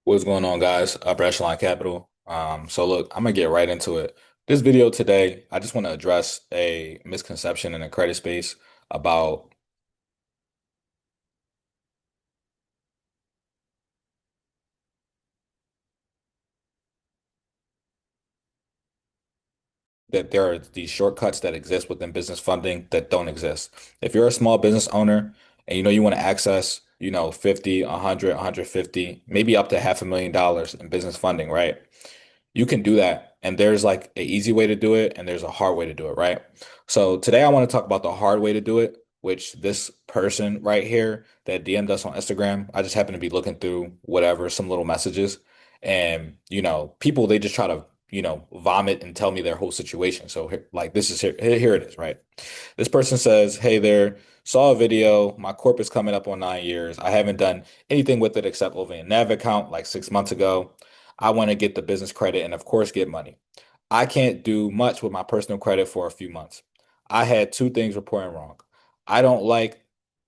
What's going on, guys? Upper Echelon Capital. So look, I'm gonna get right into it. This video today, I just want to address a misconception in the credit space about that there are these shortcuts that exist within business funding that don't exist. If you're a small business owner and you want to access, 50, 100, 150, maybe up to $500,000 in business funding, right? You can do that. And there's like an easy way to do it, and there's a hard way to do it, right? So today I want to talk about the hard way to do it, which this person right here that DM'd us on Instagram, I just happen to be looking through whatever, some little messages. And, people, they just try to, vomit and tell me their whole situation. So like this is here it is, right? This person says, "Hey there, saw a video. My corp is coming up on 9 years. I haven't done anything with it except opening a NAV account like 6 months ago. I want to get the business credit and, of course, get money. I can't do much with my personal credit for a few months. I had two things reporting wrong. I don't like,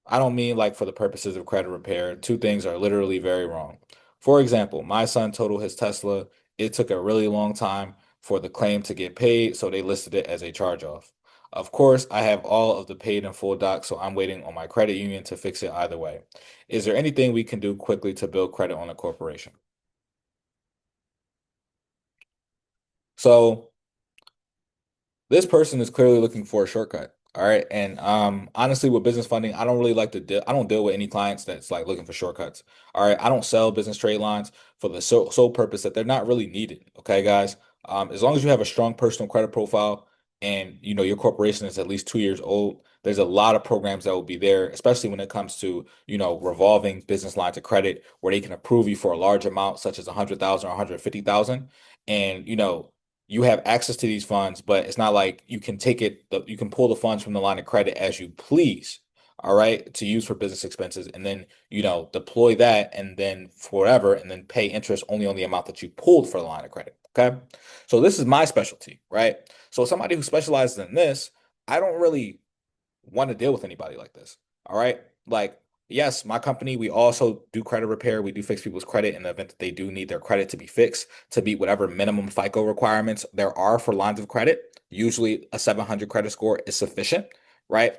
I don't mean like for the purposes of credit repair. Two things are literally very wrong. For example, my son totaled his Tesla. It took a really long time for the claim to get paid, so they listed it as a charge-off. Of course, I have all of the paid in full docs, so I'm waiting on my credit union to fix it either way. Is there anything we can do quickly to build credit on the corporation?" So this person is clearly looking for a shortcut. All right. And honestly, with business funding, I don't really like to deal, I don't deal with any clients that's like looking for shortcuts. All right. I don't sell business trade lines for the sole purpose that they're not really needed. Okay, guys. As long as you have a strong personal credit profile and your corporation is at least 2 years old, there's a lot of programs that will be there, especially when it comes to, revolving business lines of credit where they can approve you for a large amount, such as 100,000 or 150,000. And you have access to these funds, but it's not like you can you can pull the funds from the line of credit as you please, all right, to use for business expenses, and then, deploy that and then forever, and then pay interest only on the amount that you pulled for the line of credit. Okay. So this is my specialty, right? So somebody who specializes in this, I don't really want to deal with anybody like this. All right. Like, yes, my company, we also do credit repair. We do fix people's credit in the event that they do need their credit to be fixed to meet whatever minimum FICO requirements there are for lines of credit. Usually a 700 credit score is sufficient, right?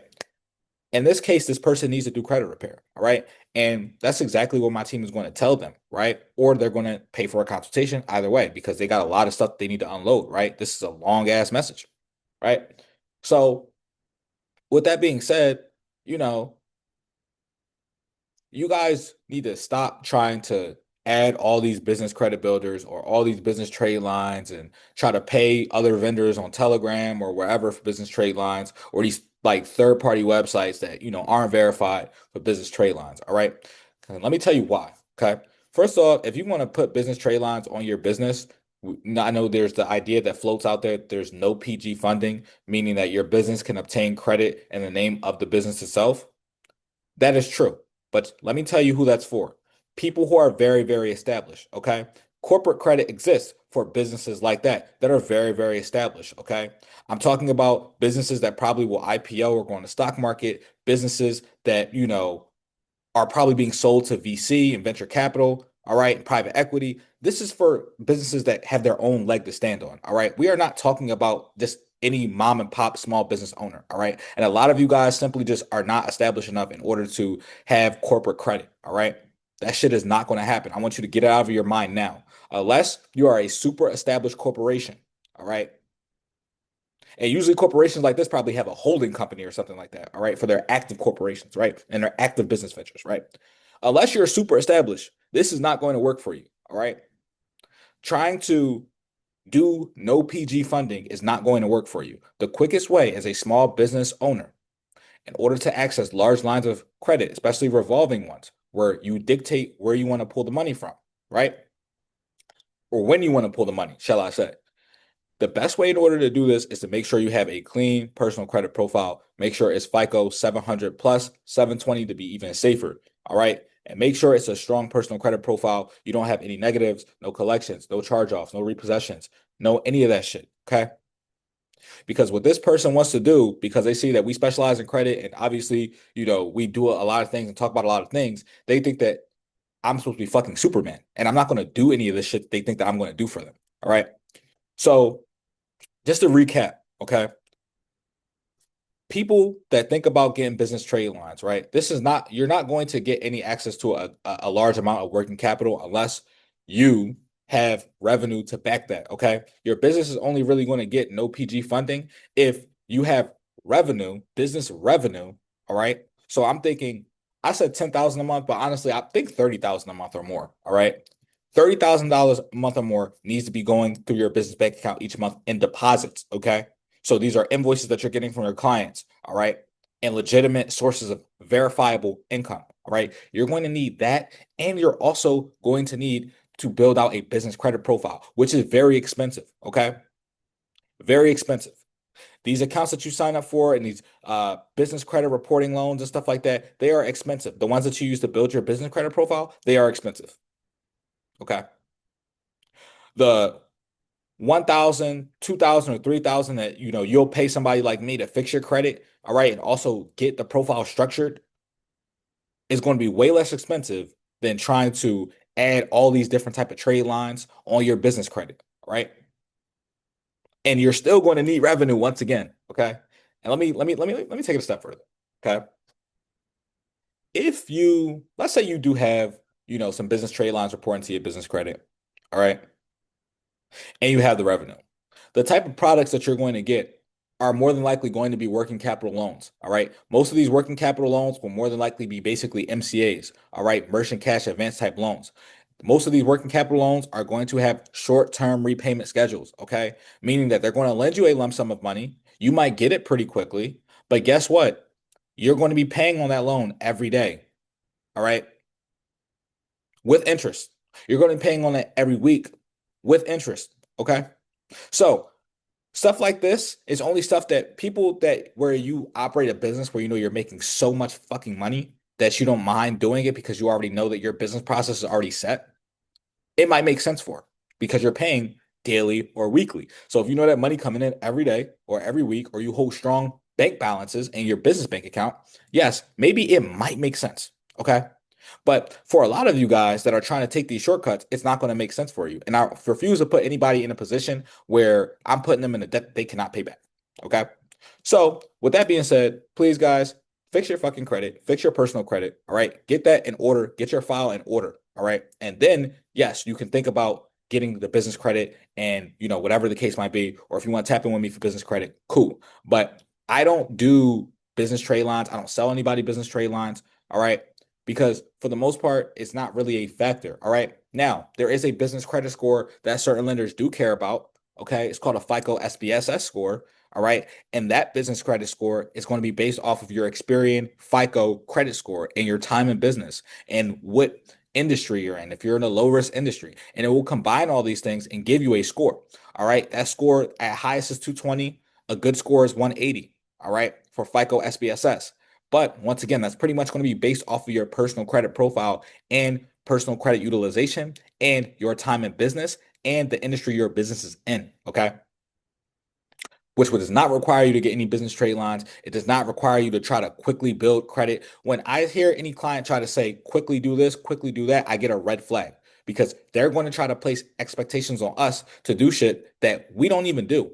In this case, this person needs to do credit repair. All right. And that's exactly what my team is going to tell them, right? Or they're going to pay for a consultation either way because they got a lot of stuff they need to unload, right? This is a long ass message, right? So, with that being said, you know, you guys need to stop trying to add all these business credit builders or all these business trade lines and try to pay other vendors on Telegram or wherever for business trade lines or these like third party websites that aren't verified for business trade lines. All right. And let me tell you why. Okay. First off, if you want to put business trade lines on your business, I know there's the idea that floats out there. There's no PG funding, meaning that your business can obtain credit in the name of the business itself. That is true. But let me tell you who that's for. People who are very, very established. Okay. Corporate credit exists for businesses like that are very, very established. Okay. I'm talking about businesses that probably will IPO or go on the stock market, businesses that, are probably being sold to VC and venture capital. All right. And private equity. This is for businesses that have their own leg to stand on. All right. We are not talking about just any mom and pop small business owner. All right. And a lot of you guys simply just are not established enough in order to have corporate credit. All right. That shit is not going to happen. I want you to get it out of your mind now. Unless you are a super established corporation. All right. And usually corporations like this probably have a holding company or something like that, all right, for their active corporations, right? And their active business ventures, right? Unless you're super established, this is not going to work for you, all right? Trying to do no PG funding is not going to work for you. The quickest way as a small business owner, in order to access large lines of credit, especially revolving ones, where you dictate where you want to pull the money from, right? Or when you want to pull the money, shall I say. The best way in order to do this is to make sure you have a clean personal credit profile. Make sure it's FICO 700 plus 720 to be even safer. All right. And make sure it's a strong personal credit profile. You don't have any negatives, no collections, no charge offs, no repossessions, no any of that shit. Okay. Because what this person wants to do, because they see that we specialize in credit and obviously, we do a lot of things and talk about a lot of things, they think that I'm supposed to be fucking Superman, and I'm not going to do any of this shit they think that I'm going to do for them. All right. So just to recap, okay, people that think about getting business trade lines, right? This is not, you're not going to get any access to a large amount of working capital unless you have revenue to back that, okay? Your business is only really going to get no PG funding if you have revenue, business revenue, all right? So I'm thinking, I said 10,000 a month, but honestly, I think 30,000 a month or more, all right? $30,000 a month or more needs to be going through your business bank account each month in deposits, okay? So these are invoices that you're getting from your clients, all right? And legitimate sources of verifiable income, all right? You're going to need that. And you're also going to need to build out a business credit profile, which is very expensive, okay? Very expensive. These accounts that you sign up for and these business credit reporting loans and stuff like that, they are expensive. The ones that you use to build your business credit profile, they are expensive, okay? The 1,000, 2,000, or 3,000 that you'll pay somebody like me to fix your credit, all right, and also get the profile structured is going to be way less expensive than trying to add all these different type of trade lines on your business credit, right? And you're still going to need revenue once again, okay? And let me take it a step further, okay? If you let's say you do have, some business trade lines reporting to your business credit, all right, and you have the revenue. The type of products that you're going to get are more than likely going to be working capital loans. All right. Most of these working capital loans will more than likely be basically MCAs. All right. Merchant cash advance type loans. Most of these working capital loans are going to have short-term repayment schedules. Okay. Meaning that they're going to lend you a lump sum of money. You might get it pretty quickly, but guess what? You're going to be paying on that loan every day. All right. With interest. You're going to be paying on it every week with interest. Okay. So, stuff like this is only stuff that people that where you operate a business where you're making so much fucking money that you don't mind doing it because you already know that your business process is already set. It might make sense for because you're paying daily or weekly. So if you know that money coming in every day or every week, or you hold strong bank balances in your business bank account, yes, maybe it might make sense. Okay. But for a lot of you guys that are trying to take these shortcuts, it's not going to make sense for you. And I refuse to put anybody in a position where I'm putting them in a debt they cannot pay back. Okay. So, with that being said, please, guys, fix your fucking credit, fix your personal credit. All right. Get that in order, get your file in order. All right. And then, yes, you can think about getting the business credit and, whatever the case might be. Or if you want to tap in with me for business credit, cool. But I don't do business trade lines. I don't sell anybody business trade lines. All right, because for the most part, it's not really a factor. All right. Now, there is a business credit score that certain lenders do care about. Okay. It's called a FICO SBSS score. All right. And that business credit score is going to be based off of your Experian FICO credit score and your time in business and what industry you're in, if you're in a low risk industry. And it will combine all these things and give you a score. All right. That score at highest is 220. A good score is 180. All right. For FICO SBSS. But once again, that's pretty much going to be based off of your personal credit profile and personal credit utilization and your time in business and the industry your business is in. Okay. Which does not require you to get any business trade lines. It does not require you to try to quickly build credit. When I hear any client try to say, quickly do this, quickly do that, I get a red flag because they're going to try to place expectations on us to do shit that we don't even do.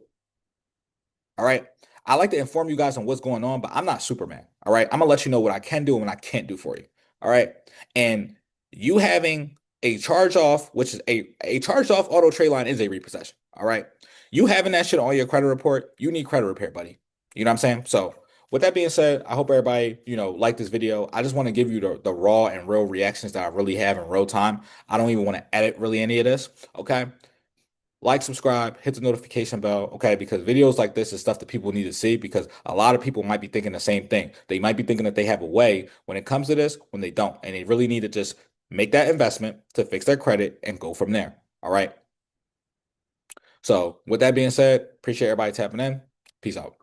All right. I like to inform you guys on what's going on, but I'm not Superman. All right. I'm gonna let you know what I can do and what I can't do for you. All right. And you having a charge off, which is a charged off auto trade line is a repossession. All right. You having that shit on your credit report, you need credit repair, buddy. You know what I'm saying? So with that being said, I hope everybody, like this video. I just want to give you the raw and real reactions that I really have in real time. I don't even want to edit really any of this. Okay. Like, subscribe, hit the notification bell, okay? Because videos like this is stuff that people need to see because a lot of people might be thinking the same thing. They might be thinking that they have a way when it comes to this, when they don't. And they really need to just make that investment to fix their credit and go from there. All right. So, with that being said, appreciate everybody tapping in. Peace out.